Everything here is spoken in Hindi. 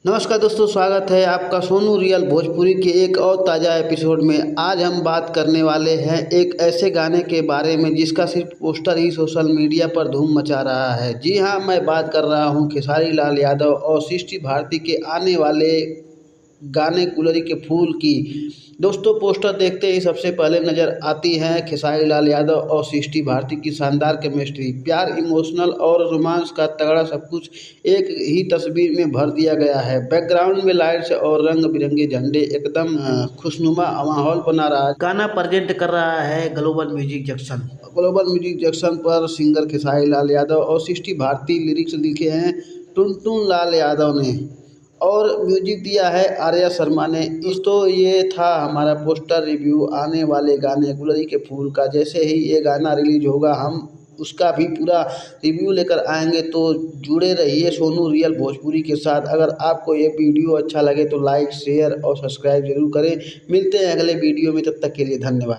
नमस्कार दोस्तों, स्वागत है आपका सोनू रियल भोजपुरी के एक और ताज़ा एपिसोड में। आज हम बात करने वाले हैं एक ऐसे गाने के बारे में जिसका सिर्फ पोस्टर ही सोशल मीडिया पर धूम मचा रहा है। जी हाँ, मैं बात कर रहा हूँ खेसारी लाल यादव और सृष्टि भारती के आने वाले गाने गुलरी के फूल की। दोस्तों, पोस्टर देखते ही सबसे पहले नज़र आती हैं खेसारी लाल यादव और सृष्टि भारती की शानदार केमिस्ट्री। प्यार, इमोशनल और रोमांस का तगड़ा सब कुछ एक ही तस्वीर में भर दिया गया है। बैकग्राउंड में लाइट्स और रंग बिरंगे झंडे एकदम खुशनुमा माहौल बना रहा है। गाना प्रेजेंट कर रहा है global music junction. Global music junction पर सिंगर खेसारी लाल यादव और सृष्टि भारती। लिरिक्स लिखे हैं टुनटुन लाल यादव ने और म्यूजिक दिया है आर्या शर्मा ने। तो ये था हमारा पोस्टर रिव्यू आने वाले गाने गुलरी के फूल का। जैसे ही ये गाना रिलीज होगा हम उसका भी पूरा रिव्यू लेकर आएंगे, तो जुड़े रहिए सोनू रियल भोजपुरी के साथ। अगर आपको ये वीडियो अच्छा लगे तो लाइक, शेयर और सब्सक्राइब जरूर करें। मिलते हैं अगले वीडियो में, तब तक के लिए धन्यवाद।